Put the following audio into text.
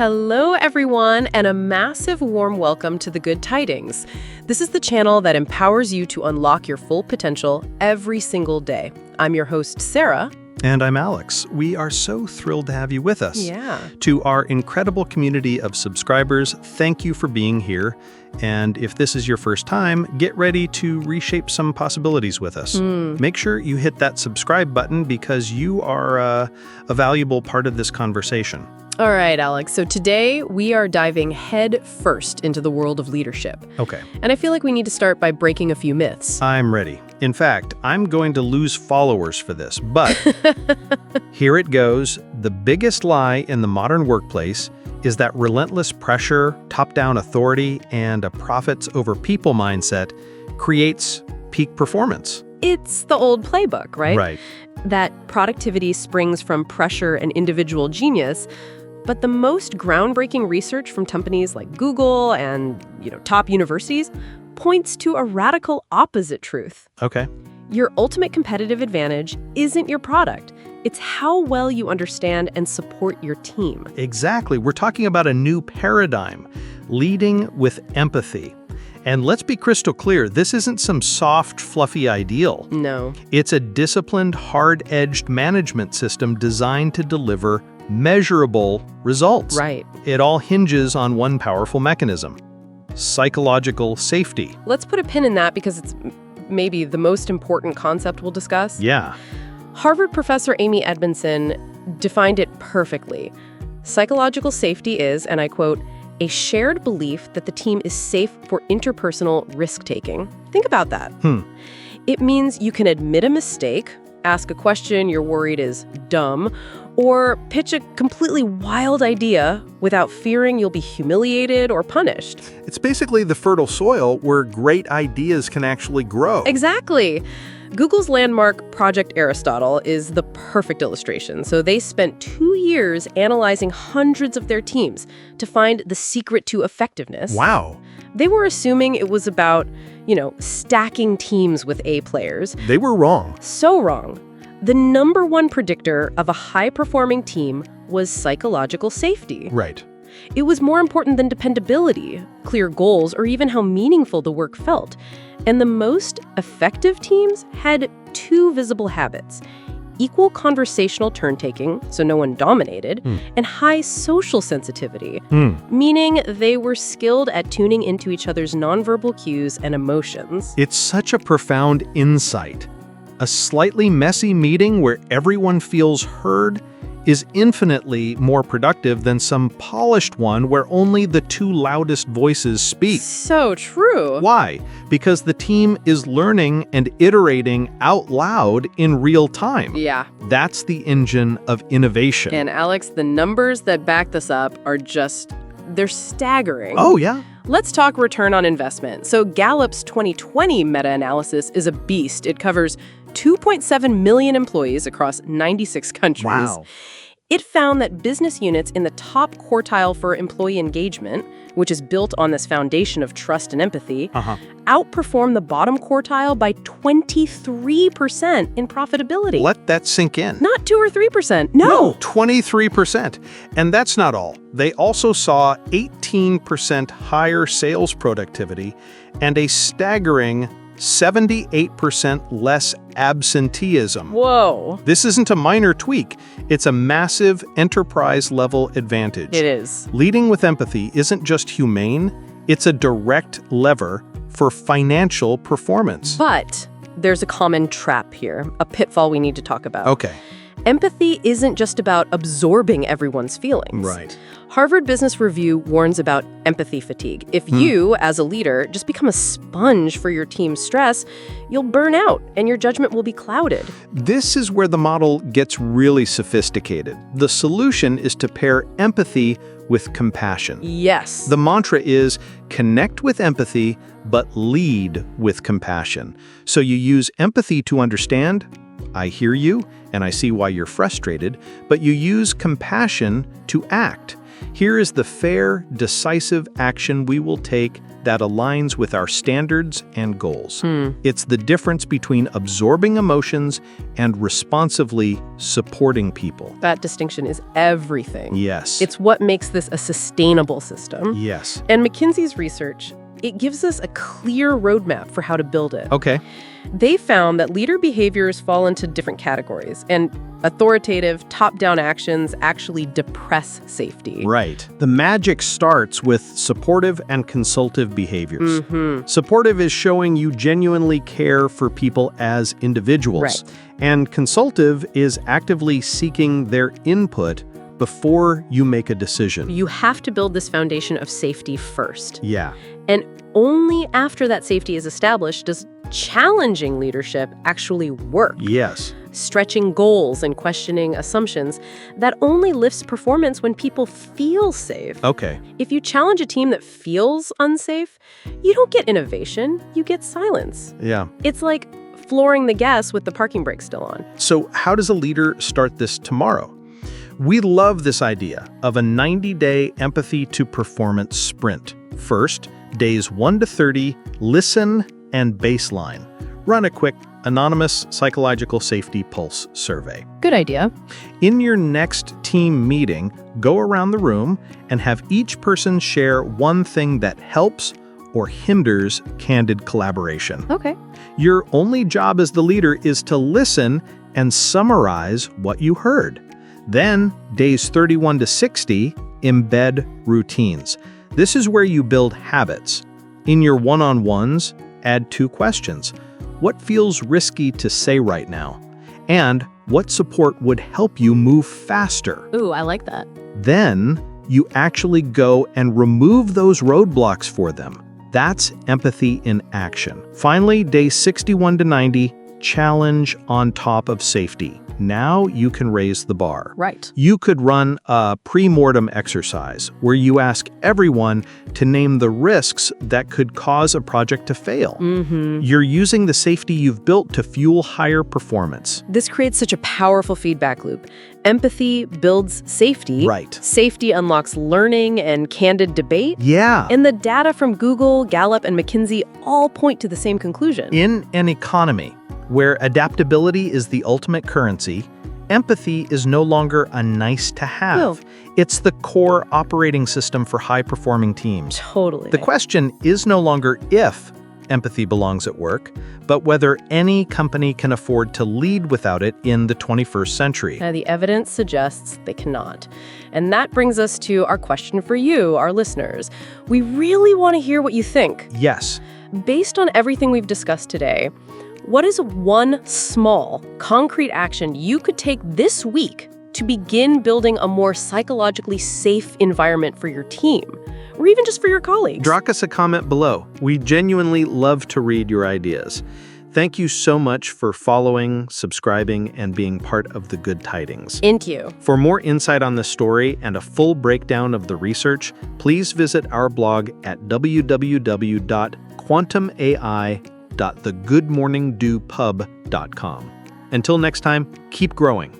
Hello, everyone, and a massive warm welcome to The Good Tidings. This is the channel that empowers you to unlock your full potential every single day. I'm your host, Sarah. And I'm Alex. We are so thrilled to have you with us. Yeah. To our incredible community of subscribers, thank you for being here. And if this is your first time, get ready to reshape some possibilities with us. Make sure you hit that subscribe button because you are a valuable part of this conversation. All right, Alex. So today we are diving head first into the world of leadership. Okay. And I feel like we need to start by breaking a few myths. I'm ready. In fact, I'm going to lose followers for this, but here it goes. The biggest lie in the modern workplace is that relentless pressure, top-down authority, and a profits over people mindset creates peak performance. It's the old playbook, right? Right. That productivity springs from pressure and individual genius. But the most groundbreaking research from companies like Google and, top universities points to a radical opposite truth. Okay. Your ultimate competitive advantage isn't your product. It's how well you understand and support your team. Exactly. We're talking about a new paradigm, leading with empathy. And let's be crystal clear, this isn't some soft, fluffy ideal. No. It's a disciplined, hard-edged management system designed to deliver measurable results. Right. It all hinges on one powerful mechanism: psychological safety. Let's put a pin in that because it's maybe the most important concept we'll discuss. Yeah. Harvard professor Amy Edmondson defined it perfectly. Psychological safety is, and I quote, a shared belief that the team is safe for interpersonal risk-taking. Think about that. It means you can admit a mistake, ask a question you're worried is dumb, or pitch a completely wild idea without fearing you'll be humiliated or punished. It's basically the fertile soil where great ideas can actually grow. Exactly. Google's landmark Project Aristotle is the perfect illustration. So they spent 2 years analyzing hundreds of their teams to find the secret to effectiveness. Wow. They were assuming it was about, stacking teams with A players. They were wrong. So wrong. The number one predictor of a high-performing team was psychological safety. Right. It was more important than dependability, clear goals, or even how meaningful the work felt. And the most effective teams had 2 visible habits: equal conversational turn-taking, so no one dominated, and high social sensitivity, meaning they were skilled at tuning into each other's nonverbal cues and emotions. It's such a profound insight. A slightly messy meeting where everyone feels heard is infinitely more productive than some polished one where only the 2 loudest voices speak. So true. Why? Because the team is learning and iterating out loud in real time. Yeah. That's the engine of innovation. And Alex, the numbers that back this up are they're staggering. Oh, yeah? Let's talk return on investment. So Gallup's 2020 meta-analysis is a beast. It covers 2.7 million employees across 96 countries. Wow. It found that business units in the top quartile for employee engagement, which is built on this foundation of trust and empathy, outperform the bottom quartile by 23% in profitability. Let that sink in. Not 2 or 3%. No. 23%. And that's not all. They also saw 18% higher sales productivity and a staggering 78% less absenteeism. Whoa. This isn't a minor tweak. It's a massive enterprise-level advantage. It is. Leading with empathy isn't just humane, it's a direct lever for financial performance. But there's a common trap here, a pitfall we need to talk about. Okay. Empathy isn't just about absorbing everyone's feelings. Right. Harvard Business Review warns about empathy fatigue. If you, as a leader, just become a sponge for your team's stress, you'll burn out and your judgment will be clouded. This is where the model gets really sophisticated. The solution is to pair empathy with compassion. Yes. The mantra is connect with empathy, but lead with compassion. So you use empathy to understand, I hear you, and I see why you're frustrated, but you use compassion to act. Here is the fair, decisive action we will take that aligns with our standards and goals. It's the difference between absorbing emotions and responsively supporting people. That distinction is everything. Yes. It's what makes this a sustainable system. Yes. And McKinsey's research, it gives us a clear roadmap for how to build it. Okay. They found that leader behaviors fall into different categories, and authoritative, top-down actions actually depress safety. Right. The magic starts with supportive and consultative behaviors. Supportive is showing you genuinely care for people as individuals. Right. And consultative is actively seeking their input before you make a decision. You have to build this foundation of safety first. Yeah. And only after that safety is established does challenging leadership actually work. Yes. Stretching goals and questioning assumptions, that only lifts performance when people feel safe. Okay. If you challenge a team that feels unsafe, you don't get innovation, you get silence. Yeah. It's like flooring the gas with the parking brake still on. So how does a leader start this tomorrow? We love this idea of a 90-day empathy to performance sprint. First, days 1 to 30, listen and baseline. Run a quick anonymous psychological safety pulse survey. Good idea. In your next team meeting, go around the room and have each person share one thing that helps or hinders candid collaboration. Okay. Your only job as the leader is to listen and summarize what you heard. Then, days 31 to 60, embed routines. This is where you build habits. In your one-on-ones, add 2 questions. What feels risky to say right now? And what support would help you move faster? Ooh, I like that. Then, you actually go and remove those roadblocks for them. That's empathy in action. Finally, days 61 to 90, challenge on top of safety. Now you can raise the bar. Right. You could run a pre-mortem exercise where you ask everyone to name the risks that could cause a project to fail. You're using the safety you've built to fuel higher performance. This creates such a powerful feedback loop. Empathy builds safety. Right. Safety unlocks learning and candid debate. Yeah. And the data from Google, Gallup, and McKinsey all point to the same conclusion. In an economy where adaptability is the ultimate currency, empathy is no longer a nice-to-have. It's the core operating system for high-performing teams. Totally. The question is no longer if empathy belongs at work, but whether any company can afford to lead without it in the 21st century. The evidence suggests they cannot. And that brings us to our question for you, our listeners. We really want to hear what you think. Yes. Based on everything we've discussed today, what is one small, concrete action you could take this week to begin building a more psychologically safe environment for your team, or even just for your colleagues? Drop us a comment below. We genuinely love to read your ideas. Thank you so much for following, subscribing, and being part of the Good Tidings. Into you. For more insight on this story and a full breakdown of the research, please visit our blog at www.quantumai.thegoodmorningdewpub.com. Until next time, keep growing.